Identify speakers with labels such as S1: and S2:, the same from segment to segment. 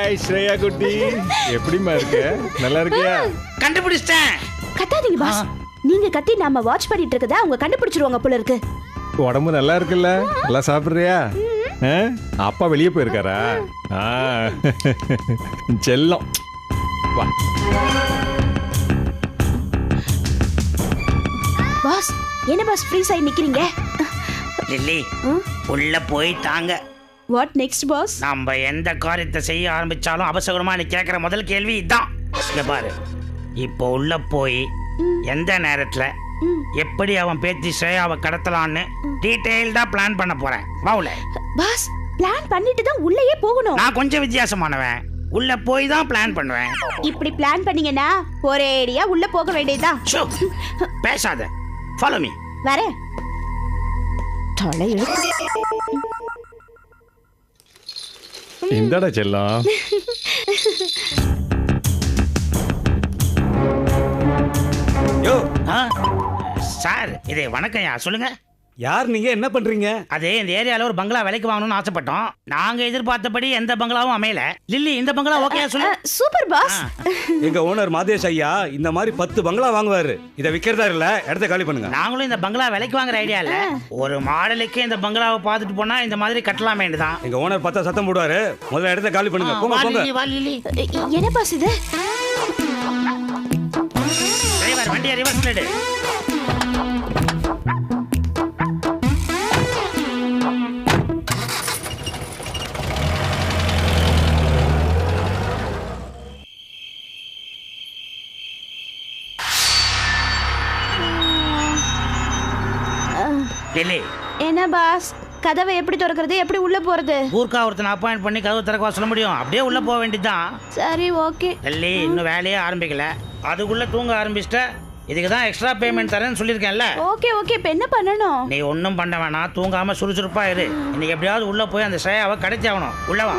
S1: Hi Shreya குட்டி, எப்படிமா இருக்க? நல்லா இருக்கியா?
S2: கண்டுபிடிச்சிட்டேன்.
S3: கத்தாதீங்க பாஸ். நீங்க கத்தி நாம வாட்ச் பண்ணிட்டு இருக்கதா அவங்க கண்டுபிடிச்சிருவாங்க போல இருக்கு.
S1: உடம்பு நல்லா இருக்குல்ல? நல்லா சாப்பிடுறியா? அப்பா வெளியே போயிருக்காரா? செல்லம் வா.
S3: பாஸ் என்ன பாஸ் ஃப்ரீ சைடு நிக்கிறீங்க?
S2: லில்லி உள்ள போய் தாங்க.
S3: What next boss?
S2: நம்ம எந்த காரியத்தை செய்ய ஆரம்பிச்சாலும் அவசரமா நீ கேட்குற முதல் கேள்வி இதான். இங்க பாரு, இப்போ உள்ள போய் எந்த நேரத்துல எப்படி அவன் பேத்தி ஸ்ரேயாவை கடத்தலான்னு டீடைல்டா பிளான் பண்ண போறேன். வாவுல
S3: பாஸ் பிளான் பண்ணிட்டு தான் உள்ளேயே போகணும்.
S2: நான் கொஞ்சம் வித்தியாசமானவன், உள்ள போய் தான் பிளான் பண்ணுவேன்.
S3: இப்படி பிளான் பண்ணீங்கன்னா ஒரேடியா உள்ள போக வேண்டியதுதான்.
S2: ஷோ, பேசாத, ஃபாலோ மீ.
S3: வரேன். தொலை
S1: இந்தடா செல்லம்.
S4: யோ
S2: சார், இது வணக்கம்யா, சொல்லுங்க.
S4: யார் நீங்க, என்ன பண்றீங்க?
S2: அதே இந்த ஏரியால ஒரு பங்களா விலைக்கு வாங்கணும்னு ஆசைப்பட்டோம். நாங்க எதிர்பார்த்தபடி எந்த பங்களாவும் அமையல. லில்லி, இந்த பங்களா ஓகேயா சொல்லு.
S3: Super pass.
S4: எங்க ஓனர் மாதேஷ் ஐயா இந்த மாதிரி 10 பங்களா வாங்குவாரு. இதை விக்கிறதா இல்ல, இடத்த காலி பண்ணுங்க.
S2: நாங்களும் இந்த பங்களா விலைக்கு வாங்குற ஐடியா இல்ல. ஒரு மாடலுக்கு இந்த பங்களாவை பார்த்துட்டு போனா இந்த மாதிரி கட்டலாம் வேண்டியதான்.
S4: எங்க ஓனர் பார்த்தா சத்தம் போடுவாரு. முதல்ல இடத்த காலி பண்ணுங்க. போங்க போங்க.
S3: என்ன பாஸ் இது?
S2: டிரைவர் வண்டியை ரிவர்ஸ் பண்ணிடு.
S3: என்ன பாஸ், கதவை எப்படி திறக்கிறது, எப்படி உள்ள போறது?
S2: ஊர்க்கா ஒருத்தனை அப்பாயிண்ட் பண்ணி கதவு திறக்க சொல்ல முடியும். அப்படியே உள்ள போக வேண்டியதுதான்.
S3: சரி ஓகே.
S2: டெல்லி, இன்னும் வேலையே ஆரம்பிக்கல, அதுக்குள்ள தூங்க ஆரம்பிச்சிட்ட. இதுக்கு தான் எக்ஸ்ட்ரா பேமெண்ட் தரேன்னு சொல்லியிருக்கேன்ல.
S3: ஓகே ஓகே, இப்போ என்ன பண்ணணும்?
S2: நீ ஒன்றும் பண்ண வேணாம், தூங்காம சுறுசுறுப்பா இரு. இன்னைக்கு எப்படியாவது உள்ள போய் அந்த ஸ்ரேயாவை கிடைச்சி ஆகணும். உள்ளவா.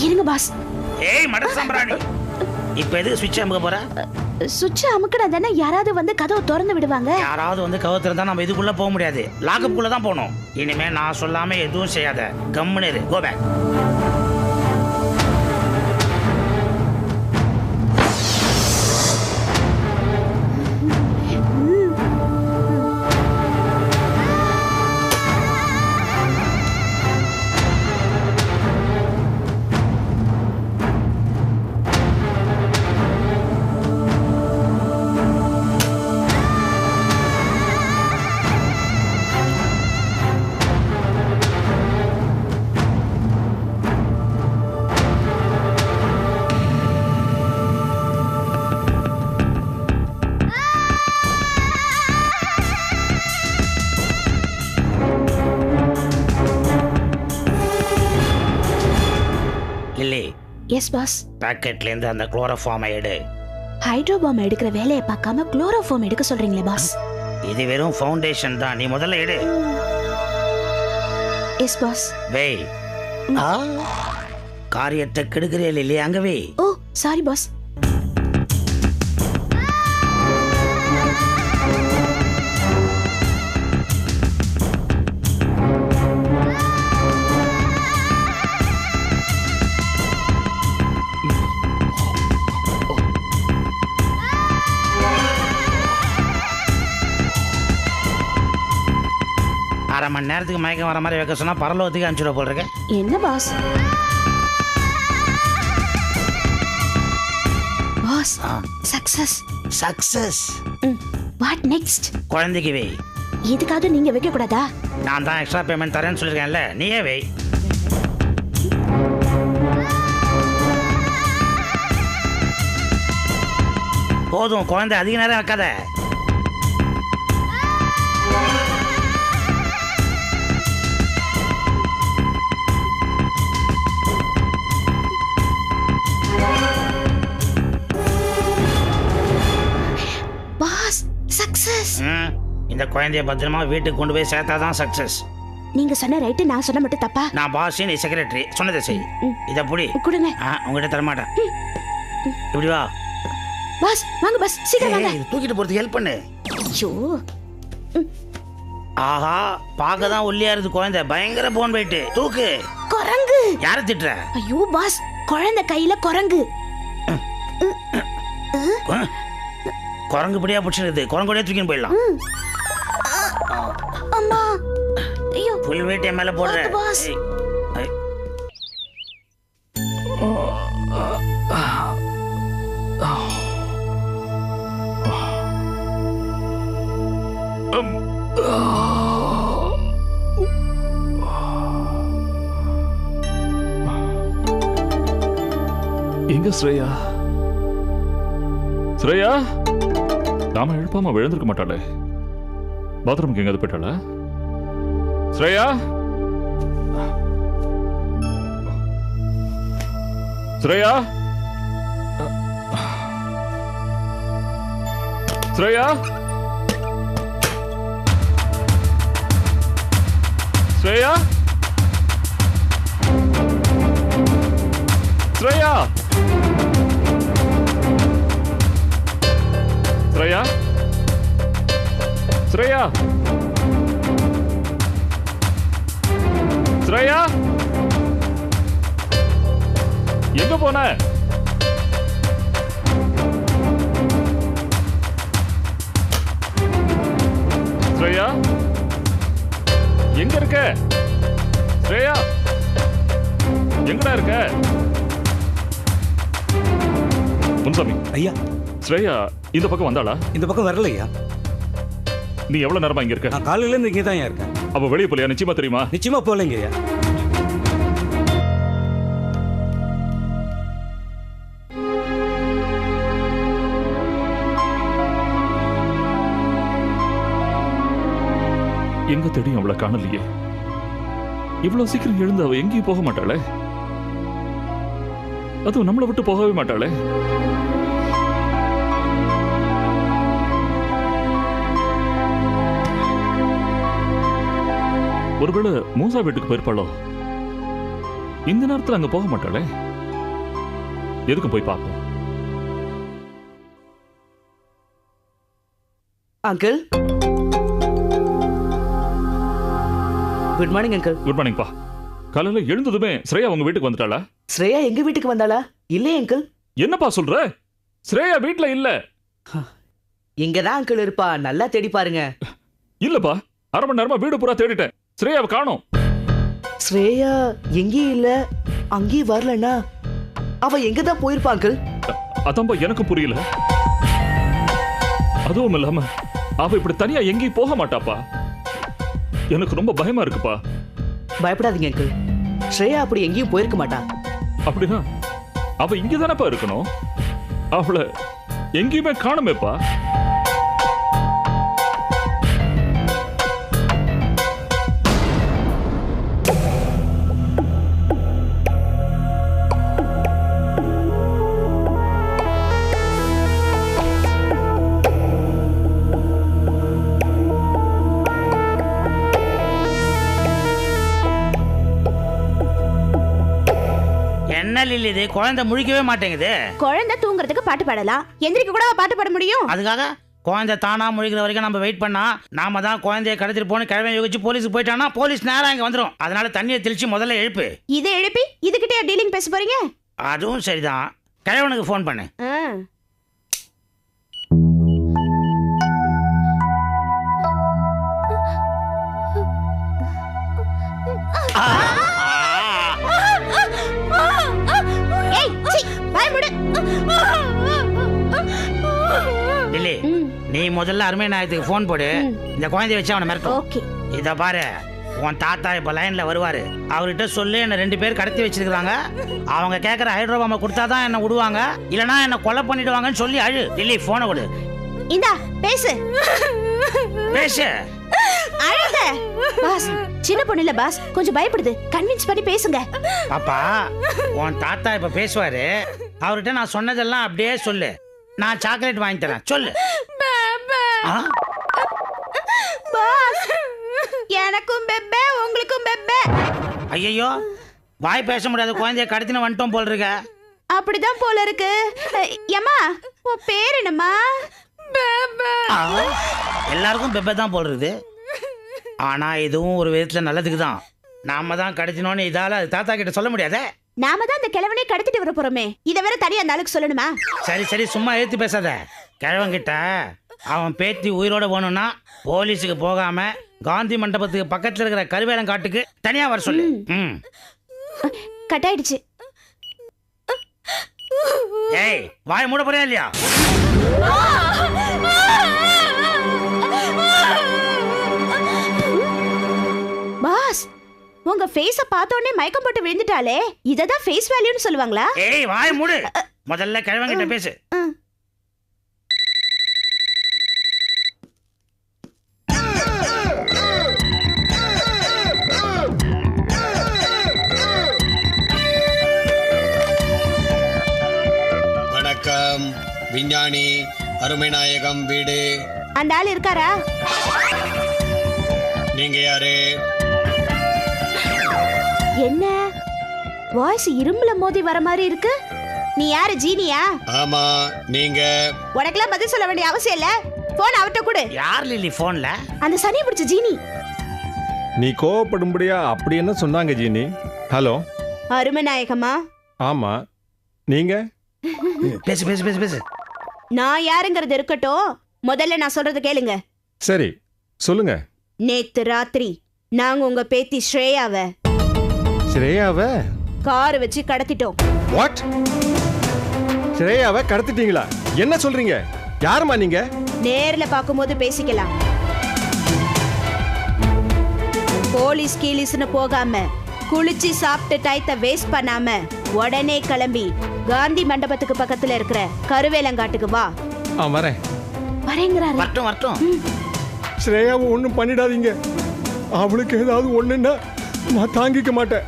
S3: இருங்க பாஸ்.
S2: ஏய் மட சம்பராணி, இப்போ எதுக்கு சுவிட்ச் அமுக்க போற?
S3: சுவிட்ச் அமுக்கினா தானே யாராவது வந்து கதவை திறந்து விடுவாங்க.
S2: யாராவது வந்து கதவை திறந்தா நம்ம இதுக்குள்ள போக முடியாது. லாக்கப்புக்குள்ள தான் போகணும். இனிமே நான் சொல்லாம எதுவும் செய்யாத. கம்முன்னு இரு. Go back.
S3: Yes boss.
S2: பாக்கெட்ல இருந்து அந்த குளோரோஃபார்மை எடு.
S3: ஹைட்ரோபாம் எடுக்கிற வேலையை பார்க்காம குளோரோஃபார்ம் எடுக்க சொல்றீங்களே பாஸ்.
S2: இது வெறும் ஃபவுண்டேஷன் தான். நீ முதல்ல எடு.
S3: Yes boss.
S2: வெய். காரியத்தை கெடுக்கிறே இல்லையே, அங்க வை.
S3: ஓ சாரி பாஸ்.
S2: அரை மணி நேரத்துக்கு மயக்கம் வர மாதிரி வைக்க சொன்னா பரலோகத்துக்கு அனுப்பிச்சுட போல் இருக்க.
S3: என்ன boss? Boss success.
S2: Success.
S3: What next?
S2: குழந்தைக்கு வை.
S3: இதுக்காக நீங்க வைக்க கூடாதா?
S2: நான் தான் எக்ஸ்ட்ரா பேமெண்ட் தரேன்னு சொல்லியிருக்கேன்ல, நீயே வை. போதும், குழந்தை அதிக நேரம் வைக்காத. இந்த குழந்தைய பத்திரமா வீட்டுக்கு கொண்டு போய் சேர்த்தாதான் சக்சஸ்.
S3: நீங்க சொன்ன ரைட்டு, நான் சொன்ன மட்டும் தப்பா?
S2: நான் பாஸ், நீ செக்ரட்டரி, சொன்னதை செய். இதை புடி.
S3: கொடுங்க.
S2: உங்ககிட்ட தரமாட்டேன். இப்படி வா
S3: பாஸ். வாங்க பாஸ், சீக்கிரம் வாங்க.
S2: இது தூக்கிட்டு போறதுக்கு ஹெல்ப் பண்ணு.
S3: ஐயோ.
S2: ஆஹா, பார்க்க தான் ஒல்லியா இருக்கு குழந்தை, பயங்கர போன் வெயிட். தூக்கு.
S3: குரங்கு.
S2: யார திட்டுற?
S3: ஐயோ பாஸ், குழந்தை கையில குரங்கு.
S2: குரங்கு படியா பிடிச்சிருக்குது, குரங்கோடய தூக்கின்னு போயிடலாம்.
S3: அம்மா. ஐயோ.
S2: புல் வெயிட் மேல போடுற
S3: பாஸ்.
S5: எங்க ஸ்ரேயா? ஸ்ரேயா நாம எழுப்பாம விழுந்திருக்க மாட்டாளே. பாத்ரூமுக்கு எங்காவது போயிட்டாளா? ஸ்ரேயா, ஸ்ரேயா, ஸ்ரேயா, ஸ்ரேயா, ஸ்ரேயா, ஸ்ரேயா, ஸ்ரேயா, ஸ்ரேயா, எங்க போன? ஸ்ரேயா, எங்க இருக்க? ஸ்ரேயா, எங்கடா இருக்க? முன்சாமி
S4: ஐயா,
S5: ஸ்ரேயா இந்த பக்கம் வந்தாளா?
S4: இந்த பக்கம் வரல ஐயா.
S5: நீ எவ்வளவு நேரமா இங்க இருக்க?
S4: நான் காலையில இருந்து இங்கே தான் இருக்கேன்.
S5: அவ வெளியே போலியா? நிச்சயமா தெரியுமா?
S4: நிச்சயமா போகலைங்க ஐயா.
S5: எங்க தெரியும் அவளை காணலையே. இவ்வளவு சீக்கிரம் எழுந்து அவ எங்கேயும் போக மாட்டாளே. அதுவும் நம்மளை விட்டு போகவே மாட்டாளே. ஒருவேளை மூசா வீட்டுக்கு போயிருப்பாளோ? இந்த நேரத்தில் அங்க போக மாட்டாளே. எதுக்கு போய் பார்ப்போம்.
S6: Uncle, good morning uncle.
S5: Good morning பா. காலையில எழுந்ததுமே ஸ்ரேயா உங்க வீட்டுக்கு வந்துட்டாளா?
S6: ஸ்ரேயா எங்க வீட்டுக்கு வந்தாளா? இல்லையே அங்கிள்.
S5: என்னப்பா சொல்ற? ஸ்ரேயா வீட்ல இல்ல.
S6: இங்கதான் அங்கிள் இருப்பா, நல்லா தேடி பாருங்க.
S5: இல்லப்பா, அரை மணி நேரமா வீடு பூரா தேடிட்டேன், ஸ்ரேயாவை காணோம்.
S6: ஸ்ரேயா எங்கேயும் இல்ல, அங்கேயும் வரலன்னா அவ எங்க தான் போயிருப்பா அங்கிள்?
S5: அதான்பா எனக்கும் புரியல. அதுவும் இல்லாம அவ இப்படி தனியா எங்கேயும் போக மாட்டாப்பா. எனக்கு ரொம்ப பயமா இருக்குப்பா.
S6: பயப்படாதீங்க அங்கிள், ஸ்ரேயா அப்படி எங்கேயும் போயிருக்க மாட்டா.
S5: அப்படின்னா அவ இங்கதானப்பா இருக்கணும். அவளை எங்கேயுமே காணுமேப்பா.
S2: என்ன லில்லி இது, குழந்தை முழிக்கவே மாட்டேங்குது.
S3: குழந்தை தூங்குறதுக்கு பாட்டு பாடலாம், எந்திரிக்க கூட பாட்டு பாட முடியும்.
S2: அதுக்காக குழந்தை தானா முழிக்கிற வரைக்கும் நம்ம வெயிட் பண்ணா நாம தான் குழந்தைய கடத்திட்டு போன கிழமை யோகிச்சு போலீஸுக்கு போயிட்டானா போலீஸ் நேரம் இங்க வந்துடும். அதனால தண்ணியை தெளிச்சு முதல்ல எழுப்பு.
S3: இதை எழுப்பி இதுகிட்டே டீலிங் பேச போறீங்க?
S2: அதுவும் சரிதான். கிழவனுக்கு ஃபோன் பண்ணு. லில்லி, நீ முதல்ல அருமை நாயத்துக்கு ஃபோன் போடு. இந்த குழந்தைய வச்சு அவனை மிரட்டும்.
S3: ஓகே.
S2: இத பாரு, உன் தாத்தா இப்ப லைன்ல வருவாரு. அவர்கிட்ட சொல்லு என்ன 2 பேர் கடத்தி வச்சிருக்காங்க, அவங்க கேட்கற ஹைட்ரோபாம கொடுத்தாதான் என்ன விடுவாங்க, இல்லனா என்ன கொலை பண்ணிடுவாங்கன்னு சொல்லி அழு. லில்லி போனை கொடு.
S3: இந்தா பேசு.
S2: பேசு.
S3: அழாத பாஸ். சின்ன பொண்ணு இல்ல பாஸ், கொஞ்சம் பயப்படுது. கன்வின்ஸ் பண்ணி பேசுங்க.
S2: பாப்பா, உன் தாத்தா இப்ப பேசுவாரு. அவர்கிட்ட நான் சொன்னதெல்லாம் அப்படியே சொல்லு. நான் சாக்லேட் வாங்கி தரேன். சொல்லு. ஐயோ, வாய் பேச முடியாத குழந்தைய கடத்தின வந்துட்டோம் போல் இருக்க.
S3: அப்படிதான் போல இருக்கு. ஏம்மா, உன் பேர் என்னம்மா?
S2: எல்லாருக்கும் பெப்பே தான் போல் இருக்குது. ஆனா இதுவும் ஒரு விதத்துல நல்லதுக்கு தான். நாம தான் கடத்தினோன்னு இதால தாத்தா கிட்ட சொல்ல முடியாதே.
S3: நாம தான் அந்த கிழவனை கடத்திட்டு வர போறோமே, இதை வேற தனியா அந்த ஆளுக்கு சொல்லணுமா?
S2: சரி சரி, சும்மா ஏற்றி பேசாத. கிழவங்கிட்ட அவன் பேத்தி உயிரோட போகணும்னா போலீஸுக்கு போகாம காந்தி மண்டபத்துக்கு பக்கத்தில் இருக்கிற கருவேலங்காட்டுக்கு தனியா வர சொல்லு. ம்.
S3: கட் ஆயிடுச்சு.
S2: ஏய், வாய் மூட போறியா இல்லையா?
S3: பாஸ், உங்க ஃபேஸ பார்த்த உடனே மயக்கம் போட்டு விழுந்துட்டாலே, இததான் ஃபேஸ் வேல்யூன்னு சொல்லுவாங்களா?
S2: ஏய், வாய் மூடு. முதல்ல கிழவங்கிட்ட பேசு.
S7: வணக்கம், விஞ்ஞானி அருமைநாயகம் வீடு.
S3: அந்த ஆள் இருக்காரா?
S7: நீங்க யாரு?
S3: என்ன வாய்ஸ் இரும்புல மோதி வர மாதிரி இருக்கு? நீ யாரு, ஜீனியா?
S7: ஆமா, நீங்க?
S3: உனக்கெல்லாம் பதில் சொல்ல வேண்டிய அவசியம் இல்ல. போன் அவட்ட கொடு.
S2: யார் லில்லி போன்ல?
S3: அந்த சனியை பிடிச்ச ஜீனி.
S1: நீ கோவப்படும்படியா அப்படி என்ன சொன்னாங்க ஜீனி? ஹலோ,
S3: அருமநாயகமா?
S1: ஆமா, நீங்க?
S2: பேசு பேசு பேசு பேசு.
S3: நான் யாருங்கிறது இருக்கட்டும், முதல்ல நான் சொல்றது கேளுங்க.
S1: சரி, சொல்லுங்க.
S3: நேத்து ராத்திரி நாங்க உங்க பேத்தி ஸ்ரேயாவை
S1: ஸ்ரேயாவை
S3: கார் வச்சு கடத்திட்டோம்.
S1: வாட்? ஸ்ரேயாவை கடத்திட்டீங்களா? என்ன சொல்றீங்க? யாருமா நீங்க?
S3: நேர்ல பாக்கும்போது பேசிக்கலாம். போலீஸ் கீலீஸ்னு போகாம, குளிச்சு சாப்பிட்டு டயத்தை வேஸ்ட் பண்ணாம உடனே கிளம்பி காந்தி மண்டபத்துக்கு பக்கத்துல இருக்கிற கருவேலங்காட்டுக்கு வா.
S1: வரேன்.
S3: வரேங்கிறாரு.
S2: வரட்டும் வரட்டும்.
S1: ஸ்ரேயாவை ஒன்றும் பண்ணிடாதீங்க. அவளுக்கு ஏதாவது ஒண்ணுன்னா நான் தாங்கிக்க மாட்டேன்.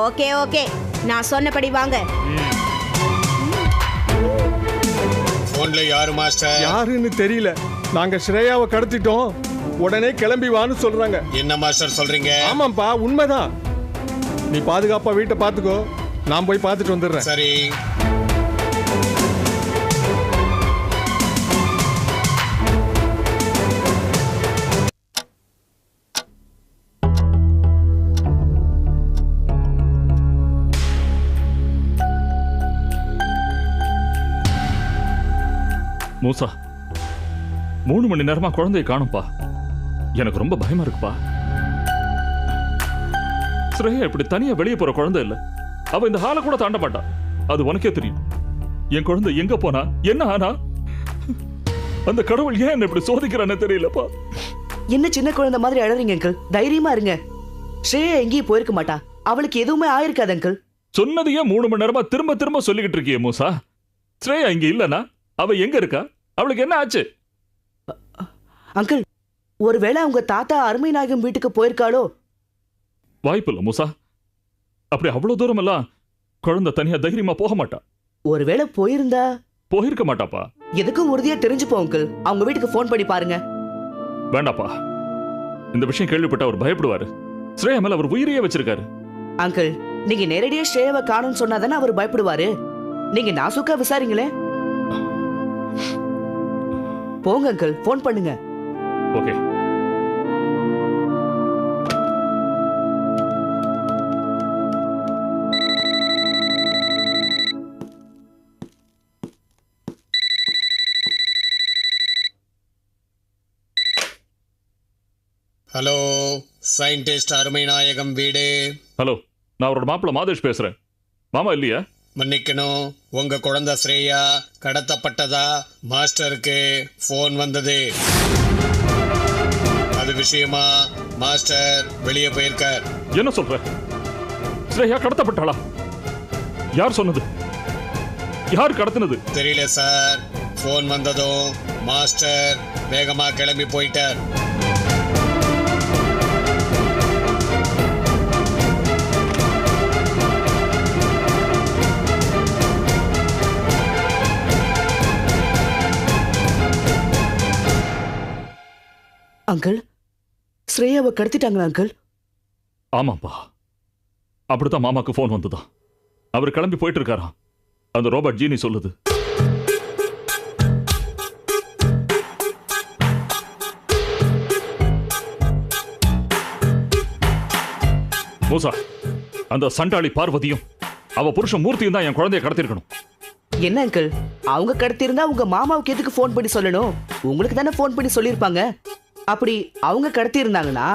S3: ஓகே ஓகே, நான் சொன்னபடி வாங்க.
S7: போன்ல யாரு மாஸ்டர்?
S1: யாருன்னு தெரியல. நாங்க ஸ்ரேயாவை கடத்திட்டோம், உடனே கிளம்பி வான்னு சொல்றாங்க.
S7: என்ன மாஸ்டர் சொல்றீங்க?
S1: ஆமாப்பா, உண்மைதான். நீ பாதுகாப்பா வீட்டை பாத்துக்கோ, நான் போய் பார்த்துட்டு வந்துடுறேன்.
S7: சரி.
S5: மூசா, 3 மணி நேரமா குழந்தையை காணும்பா. எனக்கு ரொம்ப பயமா இருக்குப்பா. ஸ்ரேயா இப்படி தனியா வெளியே போற குழந்தை இல்ல. அவ இந்த ஹாலை கூட தாண்ட மாட்டா. அது உனக்கே தெரியும். என் குழந்தை எங்க போனா, என்ன ஆனா? அந்த கடவுள் ஏன் என்ன இப்படி சோதிக்கிறான்னு தெரியலப்பா.
S6: என்ன சின்ன குழந்தை மாதிரி அழறீங்க அங்கிள்? தைரியமா இருங்க. ஸ்ரேயா எங்கேயும் போயிருக்க மாட்டா. அவளுக்கு எதுவுமே ஆயிருக்காது அங்கிள்.
S5: சொன்னதையே 3 மணி நேரமா திரும்ப திரும்ப சொல்லிக்கிட்டு இருக்கியே மூசா. ஸ்ரேயா இங்க இல்லனா அவ எங்க இருக்கா? அவளுக்கு என்ன ஆச்சு?
S6: அங்கிள், ஒருவேளை அவங்க தாத்தா அருமைநாயகம் வீட்டுக்கு போயிருக்காளோ?
S5: வாய்ப்பு இல்ல மூசா. அப்படி அவ்வளவு தூரம் எல்லாம் குழந்தை தனியா தைரியமா போக மாட்டா.
S6: ஒருவேளை போயிருந்தா?
S5: போயிருக்க மாட்டாப்பா.
S6: எதுக்கும் உறுதியா தெரிஞ்சுப்போம் அங்கிள். அவங்க வீட்டுக்கு போன் பண்ணி பாருங்க.
S5: வேண்டாப்பா, இந்த விஷயம் கேள்விப்பட்ட அவர் பயப்படுவாரு. ஸ்ரேயா மேல அவர் உயிரையே வச்சிருக்காரு.
S6: அங்கிள், நீங்க நேரடியா ஸ்ரேயாவை காணும்னு சொன்னாதானே அவர் பயப்படுவாரு. நீங்க நாசுக்கா விசாரிங்களே. போங்க அங்கிள், போன் பண்ணுங்க.
S5: ஓகே.
S7: ஹலோ, சயின்டிஸ்ட் அருமைநாயகம் வீடு.
S5: ஹலோ, நான் அவரோட மாப்பிள்ள மாதேஷ் பேசுறேன். மாமா இல்லையா?
S7: மன்னிக்கணும், உங்க குழந்தை ஸ்ரேயா கடத்தப்பட்டதா மாஸ்டருக்கு போன் வந்தது. அது விஷயமா மாஸ்டர் வெளியே போயிருக்கார்.
S5: என்ன சொல்ற? ஸ்ரேயா கடத்தப்பட்டாளா? யார் சொன்னது? யார் கடத்தினது?
S7: தெரியல சார். போன் வந்ததும் மாஸ்டர் வேகமா கிளம்பி போயிட்டார்.
S6: அங்கிள், ஸ்ரேயாவை கடத்திட்டாங்களா அங்கிள்?
S5: ஆமாப்பா, அப்படித்தான் மாமாக்கு ஃபோன் வந்துதான். அவர் கிளம்பி போயிட்டு இருக்காராம். அந்த ரோபோட் ஜீனி சொல்லுது. மூசா, அந்த சண்டாளி பார்வதியும் அவ புருஷன் மூர்த்தியும் தான் என் குழந்தைய கடத்திருக்கணும்.
S6: என்ன அங்கிள், அவங்க கடத்திருந்தா உங்க மாமாவுக்கு எதுக்கு ஃபோன் பண்ணி சொல்லணும்? உங்களுக்கு தானே ஃபோன் பண்ணி சொல்லியிருப்பாங்க. அப்படி அவங்க கடத்தி இருந்தாங்கன்னா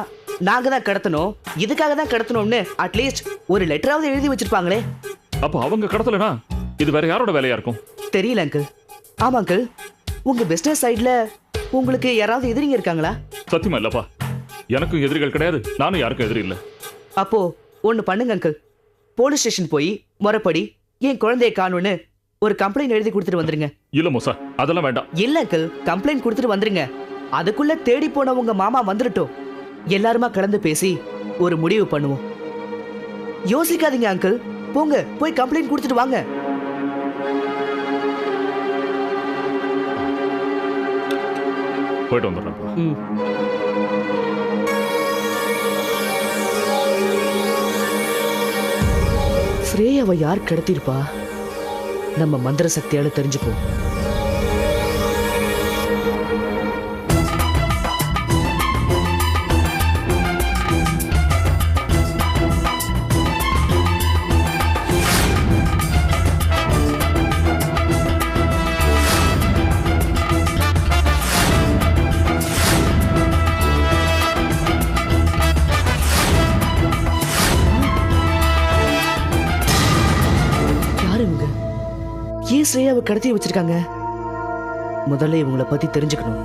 S6: நாங்க தான் கடத்தணும், இதுக்காக தான் கடத்தணும்னு அட்லீஸ்ட் ஒரு லெட்டராவது எழுதி வச்சிருப்பாங்களே.
S5: அப்ப அவங்க கடத்தலனா இது வேற யாரோட வேலையா இருக்கும்?
S6: தெரியல அங்கிள். ஆமா அங்கிள், உங்க பிசினஸ் சைடுல உங்களுக்கு யாராவது எதிரிங்க இருக்காங்களா?
S5: சத்தியமா இல்லப்பா, எனக்கும் எதிரிகள் கிடையாது, நானும் யாருக்கும் எதிரி இல்லை.
S6: அப்போ ஒன்னு பண்ணுங்க அங்கிள், போலீஸ் ஸ்டேஷன் போய் முறைப்படி என் குழந்தைய காணும்னு ஒரு கம்ப்ளைண்ட் எழுதி கொடுத்துட்டு வந்துருங்க.
S5: இல்ல மூசா, அதெல்லாம் வேண்டாம்.
S6: இல்ல அங்கிள், கம்ப்ளைண்ட் கொடுத்துட்டு வந்துருங்க. அதுக்குள்ள தேடி போன உங்க மாமா வந்துடட்டும். எல்லாருமா கலந்து பேசி ஒரு முடிவு பண்ணுவோம். யோசிக்காதீங்க அங்கிள், போங்க போய் கம்ப்ளைண்ட் கொடுத்துட்டு வாங்க.
S5: போயிட்டு வந்துடுறேன்ப்பா.
S6: ஸ்ரேயாவை யார் கடத்திருப்பா? நம்ம மந்திர சக்தியால தெரிஞ்சுப்போம். ஏன் ஸ்ரேயாவை கடத்தி வச்சிருக்காங்க? முதல்ல இவங்களை பத்தி தெரிஞ்சுக்கணும்.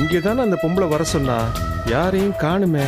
S1: இங்கே தானே அந்த பொம்பளை வர சொன்னா, யாரையும் காணுமே.